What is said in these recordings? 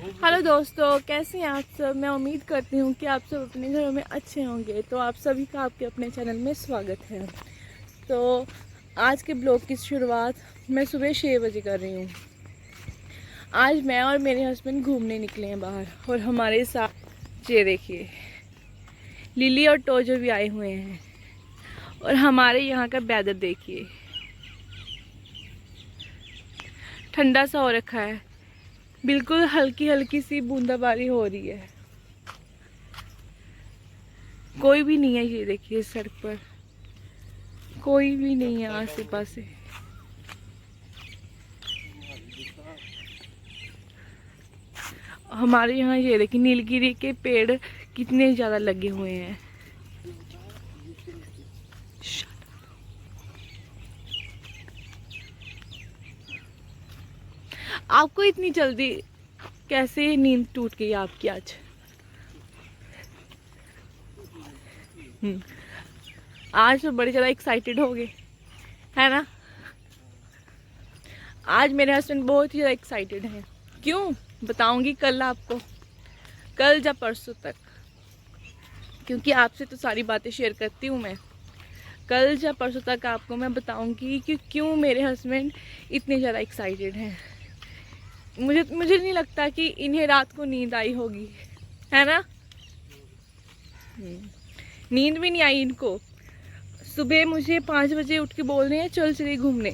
Hello दोस्तों, कैसे हैं आप सब। मैं उम्मीद करती हूँ कि आप सब अपने घरों में अच्छे होंगे। तो आप सभी का आपके अपने चैनल में स्वागत है। तो आज के ब्लॉग की शुरुआत मैं सुबह 6 बजे कर रही हूँ। आज मैं और मेरे हस्बैंड घूमने निकले हैं बाहर, और हमारे साथ ये देखिए लिली और टोजो भी आए हुए हैं। और हमारे यहाँ का वेदर देखिए, ठंडा सा हो रखा है, बिल्कुल हल्की हल्की सी बूंदाबांदी हो रही है। कोई भी नहीं है, ये देखिए सड़क पर कोई भी नहीं है आसे पासे। हमारे यहाँ ये देखिए नीलगिरी के पेड़ कितने ज्यादा लगे हुए हैं। आपको इतनी जल्दी कैसे नींद टूट गई आपकी आज? आज तो बड़े ज्यादा एक्साइटेड हो गए, है ना। आज मेरे हस्बैंड बहुत ही ज्यादा एक्साइटेड हैं। क्यों बताऊंगी कल आपको, कल या परसों तक, क्योंकि आपसे तो सारी बातें शेयर करती हूँ मैं। कल या परसों तक आपको मैं बताऊंगी कि क्यों मेरे हस्बैंड इतने ज़्यादा एक्साइटेड हैं। मुझे नहीं लगता कि इन्हें रात को नींद आई होगी, है ना। नींद भी नहीं आई इनको। सुबह मुझे 5 बजे उठ के बोल रहे हैं चल चलिए घूमने।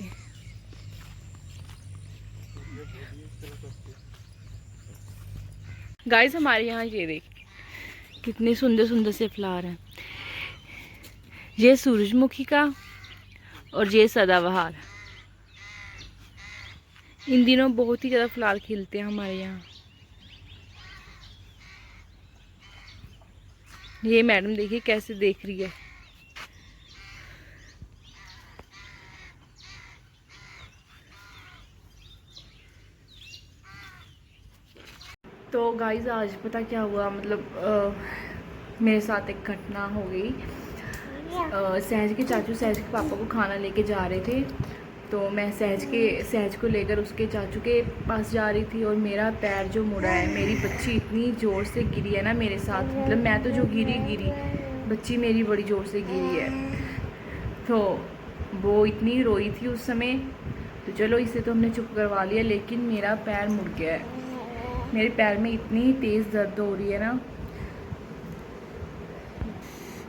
गाइस हमारे यहाँ ये देख कितने सुंदर सुंदर से फ्लावर हैं। ये सूरजमुखी का और ये सदाबहार। इन दिनों बहुत ही ज़्यादा फ्लावर खिलते हैं हमारे यहाँ। ये मैडम देखिए कैसे देख रही है। तो गाइस आज पता क्या हुआ, मतलब मेरे साथ एक घटना हो गई। सहज के चाचू सहज के पापा को खाना लेके जा रहे थे, तो मैं सहज को लेकर उसके चाचू के पास जा रही थी, और मेरा पैर जो मुड़ा है, मेरी बच्ची इतनी ज़ोर से गिरी है ना मेरे साथ। मतलब मैं तो जो गिरी, बच्ची मेरी बड़ी ज़ोर से गिरी है। तो वो इतनी रोई थी उस समय, तो चलो इसे तो हमने चुप करवा लिया, लेकिन मेरा पैर मुड़ गया है। मेरे पैर में इतनी तेज़ दर्द हो रही है ना,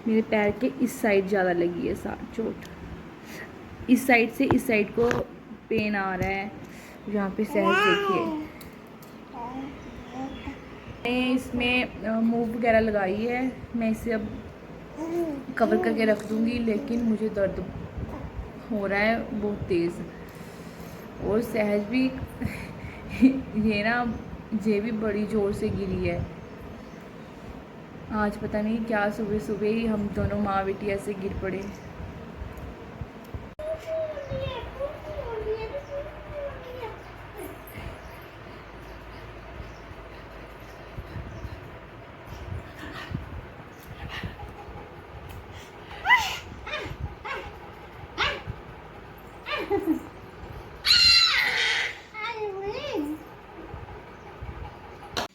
मेरे पैर के इस साइड ज़्यादा लगी है चोट। इस साइड से इस साइड को पेन आ रहा है। यहाँ पे सहज देखिए, मैं इसमें मूव वगैरह लगाई है। मैं इसे अब कवर करके रख दूँगी, लेकिन मुझे दर्द हो रहा है बहुत तेज़। और सहज भी ये भी बड़ी ज़ोर से गिरी है। आज पता नहीं क्या सुबह सुबह ही हम दोनों माँ बेटी ऐसे गिर पड़े।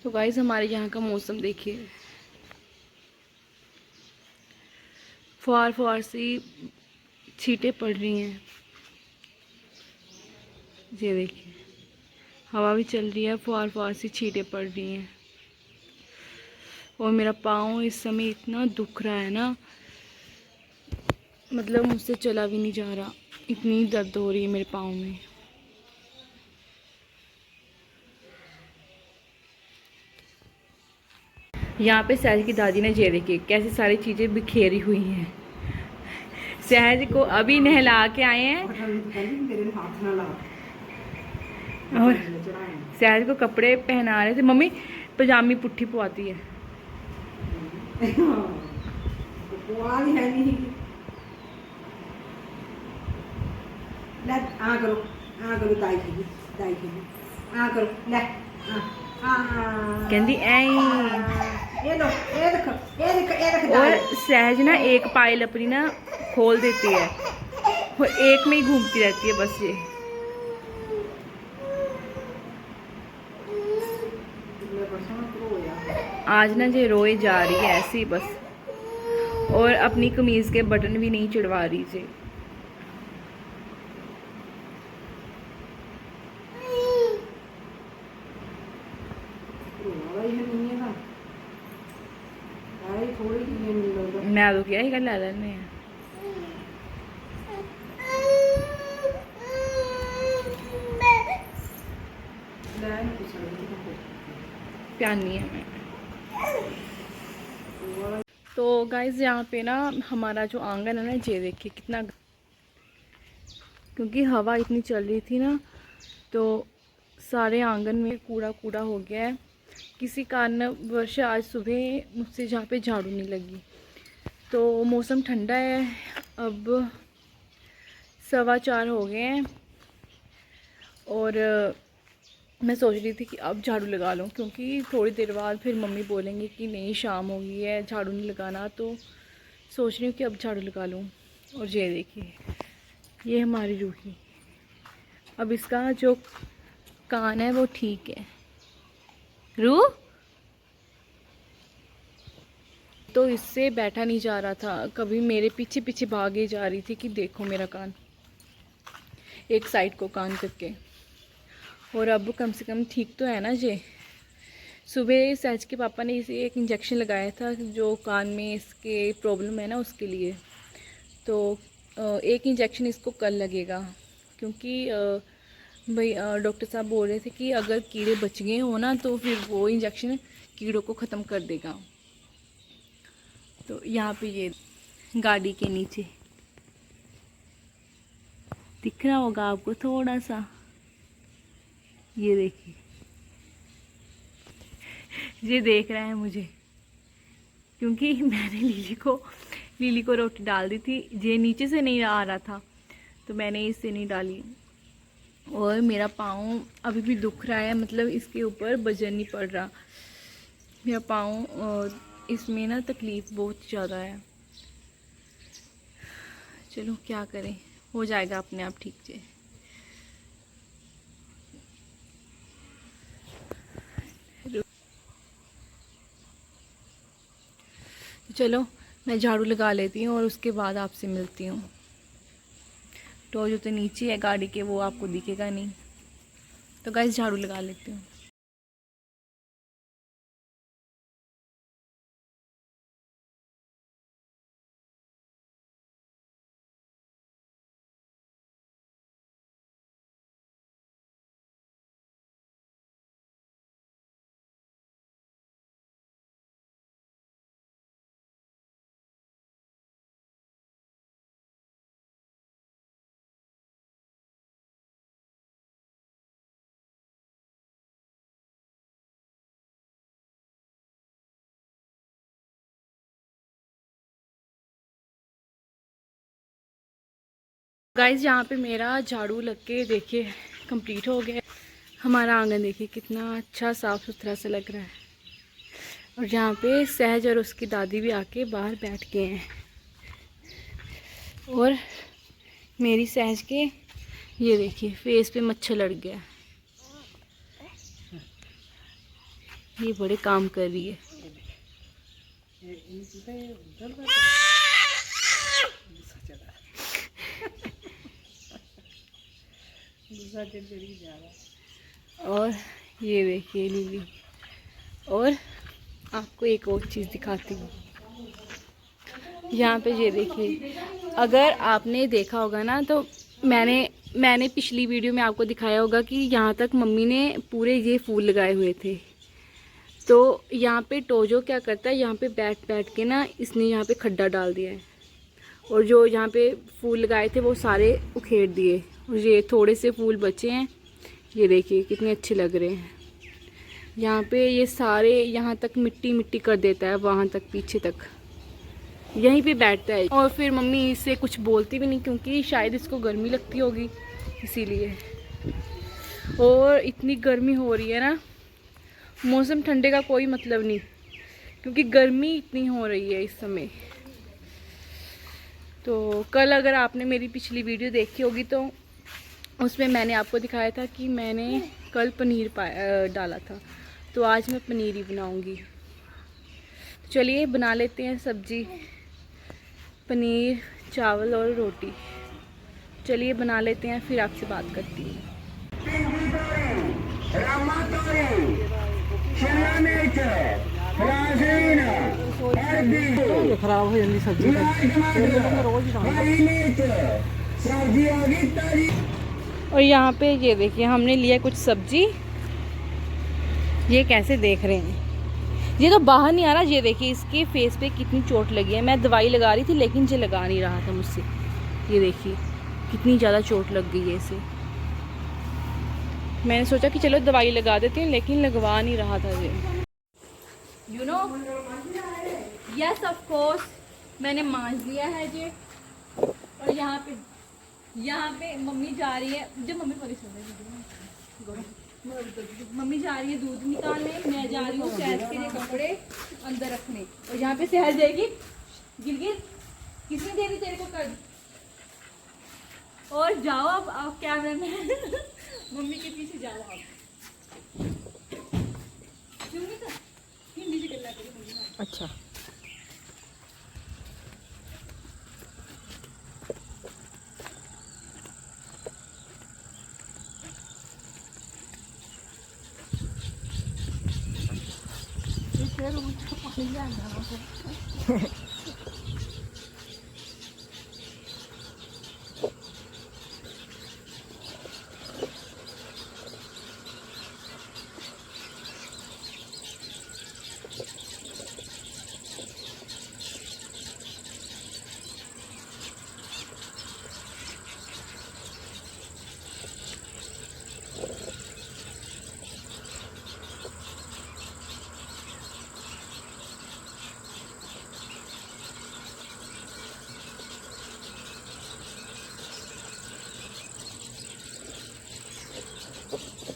तो गाइस हमारे यहाँ का मौसम देखिए, फुहार फुहार सी छींटें पड़ रही हैं। ये देखिए हवा भी चल रही है, फुहार फुहार सी छींटें पड़ रही हैं। और मेरा पाँव इस समय इतना दुख रहा है ना, मतलब मुझसे चला भी नहीं जा रहा, इतनी दर्द हो रही है मेरे पाँव में। यहाँ पे सहज की दादी ने ये देखिए कैसे सारी चीज़ें बिखेरी हुई हैं। सहज को अभी नहला के आए हैं, और सहज को कपड़े पहना रहे थे। मम्मी पजामी पुट्ठी पवाती है। कहती और सहज ना एक पायल अपनी ना खोल देती है, और एक में ही घूमती रहती है बस। ये आज ना जे रोए जा रही है ऐसे ही बस, और अपनी कमीज़ के बटन भी नहीं चिड़वा रही जे। मैं तो क्या ही कर ला लेने प्यानी है मैं। तो गाइस यहाँ पे ना हमारा जो आंगन है ना, ये देखिए कितना, क्योंकि हवा इतनी चल रही थी ना तो सारे आंगन में कूड़ा कूड़ा हो गया है। किसी कारणवश आज सुबह मुझसे जहाँ पे झाड़ू नहीं लगी। तो मौसम ठंडा है, अब 4:15 हो गए हैं और मैं सोच रही थी कि अब झाड़ू लगा लूँ, क्योंकि थोड़ी देर बाद फिर मम्मी बोलेंगे कि नहीं शाम हो गई है झाड़ू नहीं लगाना। तो सोच रही हूँ कि अब झाड़ू लगा लूँ। और ये देखिए, ये हमारी रूही, अब इसका जो कान है वो ठीक है। रू तो इससे बैठा नहीं जा रहा था, कभी मेरे पीछे पीछे भागे जा रही थी कि देखो मेरा कान, एक साइड को कान करके। और अब कम से कम ठीक तो है ना जे। सुबह सहज के पापा ने इसे एक इंजेक्शन लगाया था जो कान में इसके प्रॉब्लम है ना उसके लिए। तो एक इंजेक्शन इसको कल लगेगा, क्योंकि भाई डॉक्टर साहब बोल रहे थे कि अगर कीड़े बच गए हो ना तो फिर वो इंजेक्शन कीड़ों को ख़त्म कर देगा। तो यहाँ पे ये गाड़ी के नीचे दिख रहा होगा आपको थोड़ा सा, ये देखिए, ये देख रहा है मुझे, क्योंकि मैंने लीली को रोटी डाल दी थी। ये नीचे से नहीं आ रहा था तो मैंने इससे नहीं डाली। और मेरा पाँव अभी भी दुख रहा है, मतलब इसके ऊपर वजन नहीं पड़ रहा मेरा पाँव, इसमें ना तकलीफ़ बहुत ज़्यादा है। चलो क्या करें, हो जाएगा अपने आप ठीक से। चलो मैं झाड़ू लगा लेती हूँ और उसके बाद आपसे मिलती हूँ। तो जो तो नीचे है गाड़ी के वो आपको दिखेगा नहीं। तो गाइस झाड़ू लगा लेती हूँ। गाइस यहाँ पे मेरा झाड़ू लग के देखिए कंप्लीट हो गया। हमारा आंगन देखिए कितना अच्छा साफ़ सुथरा सा लग रहा है। और यहाँ पे सहज और उसकी दादी भी आके बाहर बैठ गए हैं। और मेरी सहज के ये देखिए फेस पे मच्छर लड़ गया, ये बड़े काम कर रही है। और ये देखिए लीली। और आपको एक और चीज़ दिखाती हूँ, यहाँ पे ये देखिए, अगर आपने देखा होगा ना तो मैंने पिछली वीडियो में आपको दिखाया होगा कि यहाँ तक मम्मी ने पूरे ये फूल लगाए हुए थे। तो यहाँ पे टोजो क्या करता है, यहाँ पे बैठ बैठ के ना इसने यहाँ पे खड्डा डाल दिया है और जो यहाँ पे फूल लगाए थे वो सारे उखेड़ दिए। और ये थोड़े से फूल बचे हैं, ये देखिए कितने अच्छे लग रहे हैं। यहाँ पे ये सारे यहाँ तक मिट्टी मिट्टी कर देता है, वहाँ तक पीछे तक यहीं पे बैठता है। और फिर मम्मी इससे कुछ बोलती भी नहीं, क्योंकि शायद इसको गर्मी लगती होगी इसीलिए। और इतनी गर्मी हो रही है ना, मौसम ठंडे का कोई मतलब नहीं, क्योंकि गर्मी इतनी हो रही है इस समय। तो कल अगर आपने मेरी पिछली वीडियो देखी होगी तो उसमें मैंने आपको दिखाया था कि मैंने कल पनीर डाला था, तो आज मैं पनीर ही बनाऊंगी। चलिए बना लेते हैं सब्जी, पनीर, चावल और रोटी। चलिए बना लेते हैं, फिर आपसे बात करती हूँ। खराब हो जाती सब्जी और यहाँ पे ये देखिए हमने लिया कुछ सब्जी। ये कैसे देख रहे हैं, ये तो बाहर नहीं आ रहा। ये देखिए इसके फेस पे कितनी चोट लगी है। मैं दवाई लगा रही थी लेकिन ये लगा नहीं रहा था मुझसे। ये देखिए कितनी ज़्यादा चोट लग गई है इसे। मैंने सोचा कि चलो दवाई लगा देते हैं लेकिन लगवा नहीं रहा था ये। You know, yes of course मैंने मांझ लिया है ये। और यहाँ पे मम्मी जा रही है, जब मम्मी मम्मी जा रही है दूध निकालने, मैं जा रही हूँ सहज के लिए कपड़े अंदर रखने। और यहाँ पे सहज जाएगी। गिर किसने दे दी तेरे को कर। और जाओ अब आप कैमरा में मम्मी के पीछे जाओ आप। हिंदी से गल्ला करो मम्मी। अच्छा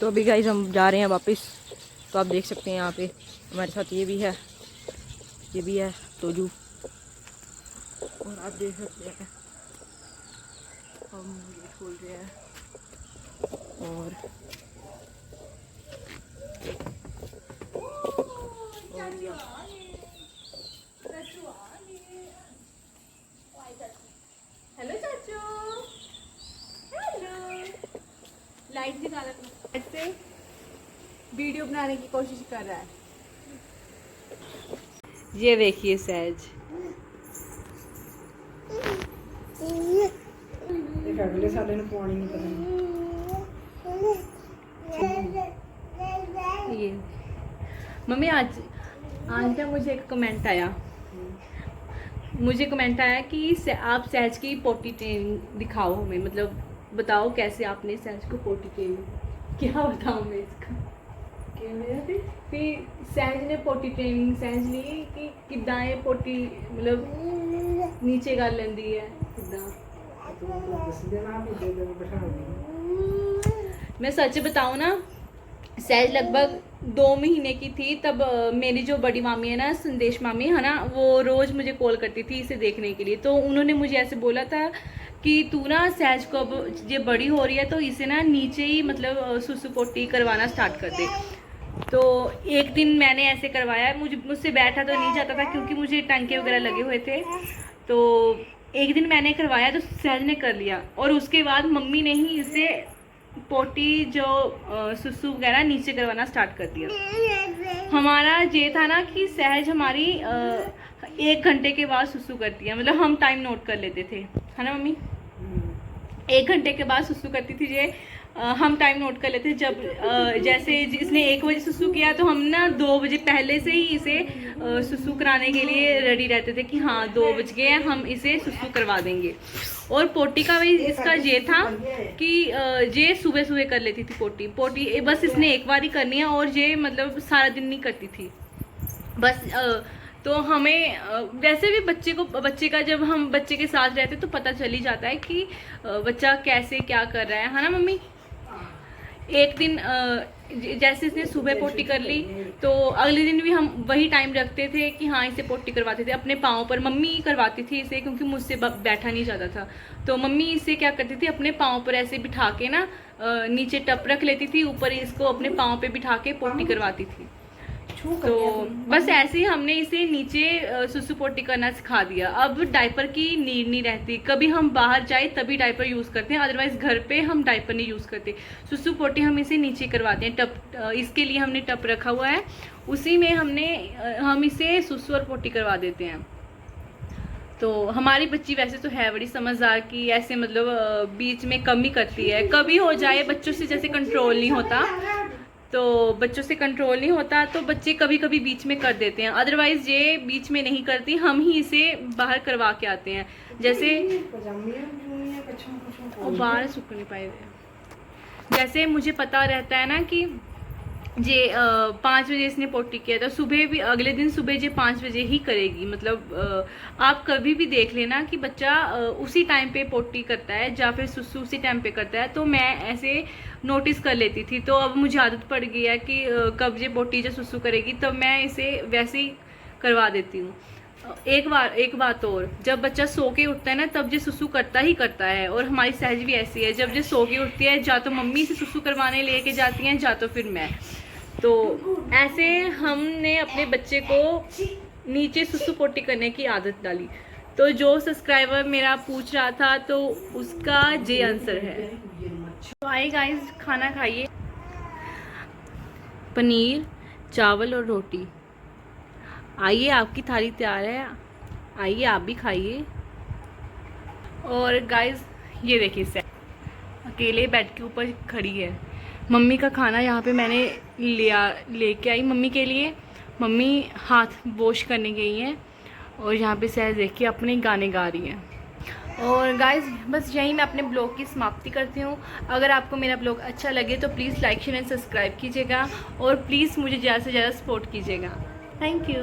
तो अभी गाइस हम जा रहे हैं वापस। तो आप देख सकते हैं यहाँ पे हमारे साथ ये भी है तोजू। और आप देख सकते हैं हम ये खोल रहे हैं। और हेलो चाचू, हेलो। लाइट निकाला से वीडियो बनाने की कोशिश कर रहा है। ये देखिए सहज। अगले साल पानी नहीं पता। ये मम्मी आज ना मुझे एक कमेंट आया। कि आप सहज की पोटी ट्रेनिंग दिखाओ हमें, मतलब बताओ कैसे आपने सहज को पोटी ट्रेनिंग। क्या बताऊँ मैं इसका। फिर सहज ने पोटी ट्रेनिंग सहज ली कि किद्दां ये पोटी मतलब नीचे कर लेंदी है किद्दां। मैं सच बताऊँ ना, सहज लगभग 2 महीने की थी तब मेरी जो बड़ी मामी है ना, संदेश मामी है ना, वो रोज़ मुझे कॉल करती थी इसे देखने के लिए। तो उन्होंने मुझे ऐसे बोला था कि तू ना सहज को अब ये बड़ी हो रही है तो इसे ना नीचे ही मतलब सुसु पोटी करवाना स्टार्ट कर दे। तो एक दिन मैंने ऐसे करवाया, मुझसे बैठा तो नहीं जाता था क्योंकि मुझे टांके वगैरह लगे हुए थे। तो एक दिन मैंने करवाया तो सहज ने कर लिया और उसके बाद मम्मी ने ही इसे पोटी जो सुसु वगैरह नीचे करवाना स्टार्ट कर दिया। हमारा ये था ना कि सहज हमारी 1 घंटे के बाद सुसु करती है, मतलब हम टाइम नोट कर लेते थे, है ना मम्मी। 1 घंटे के बाद सुसु करती थी ये, हम टाइम नोट कर लेते। जब जैसे इसने 1 बजे सुसु किया तो हम ना 2 बजे पहले से ही इसे सुसु कराने के लिए रेडी रहते थे कि हाँ 2 बज गए हैं, हम इसे सुसु करवा देंगे। और पोटी का भी इसका ये था कि ये सुबह सुबह कर लेती थी पोटी बस इसने एक बार ही करनी है और ये मतलब सारा दिन नहीं करती थी बस। तो हमें वैसे भी बच्चे का जब हम बच्चे के साथ रहते तो पता चल ही जाता है कि बच्चा कैसे क्या कर रहा है ना मम्मी। एक दिन जैसे इसने सुबह पोटी कर ली तो अगले दिन भी हम वही टाइम रखते थे कि हाँ इसे पोटी करवाते थे अपने पाँव पर। मम्मी करवाती थी इसे क्योंकि मुझसे बैठा नहीं जाता था। तो मम्मी इसे क्या करती थी, अपने पाँव पर ऐसे बिठा के ना नीचे टप रख लेती थी, ऊपर इसको अपने पाँव पे बिठा के पोटी करवाती थी। तो बस ऐसे ही हमने इसे नीचे सुसु पोटी करना सिखा दिया। अब डायपर की नीड नहीं रहती, कभी हम बाहर जाए तभी डायपर यूज़ करते हैं, अदरवाइज घर पे हम डायपर नहीं यूज़ करते। सुसु पोटी हम इसे नीचे करवाते हैं। टप इसके लिए हमने टप रखा हुआ है, उसी में हम इसे सुसु और पोटी करवा देते हैं। तो हमारी बच्ची वैसे तो है बड़ी समझदार की, ऐसे मतलब बीच में कम ही करती है, कभी हो जाए बच्चों से जैसे कंट्रोल नहीं होता, तो बच्चों से कंट्रोल नहीं होता तो बच्चे कभी कभी बीच में कर देते हैं, अदरवाइज ये बीच में नहीं करती, हम ही इसे बाहर करवा के आते हैं। जैसे बाहर सूख नहीं पाए, जैसे मुझे पता रहता है ना कि जे 5 बजे इसने पोटी किया था, सुबह भी अगले दिन सुबह जे 5 बजे ही करेगी। मतलब आप कभी भी देख लेना कि बच्चा उसी टाइम पे पोटी करता है या फिर सुसु उसी टाइम पे करता है, तो मैं ऐसे नोटिस कर लेती थी। तो अब मुझे आदत पड़ गई है कि कब जे पोटी या सुसु करेगी तब मैं इसे वैसे ही करवा देती हूँ। एक बात और, जब बच्चा सो के उठता है ना तब जे सुसु करता ही करता है, और हमारी सहज भी ऐसी है, जब जे सो के उठती है या तो मम्मी से सुसु करवाने लेके जाती हैं या तो फिर मैं। तो ऐसे हमने अपने बच्चे को नीचे सुसु पोटी करने की आदत डाली। तो जो सब्सक्राइबर मेरा पूछ रहा था तो उसका जे आंसर है। तो आइए गाइस, खाना खाइए। पनीर, चावल और रोटी। आइए, आपकी थाली तैयार है, आइए आप भी खाइए। और गाइस ये देखिए, अकेले बेड के ऊपर खड़ी है। मम्मी का खाना यहाँ पे मैंने लेके आई मम्मी के लिए। मम्मी हाथ वॉश करने गई हैं और यहाँ पे सहज देखिए अपने गाने गा रही हैं। और गाइस बस यहीं मैं अपने ब्लॉग की समाप्ति करती हूँ। अगर आपको मेरा ब्लॉग अच्छा लगे तो please like share and subscribe कीजिएगा, और प्लीज़ मुझे ज़्यादा से ज़्यादा सपोर्ट कीजिएगा। Thank you.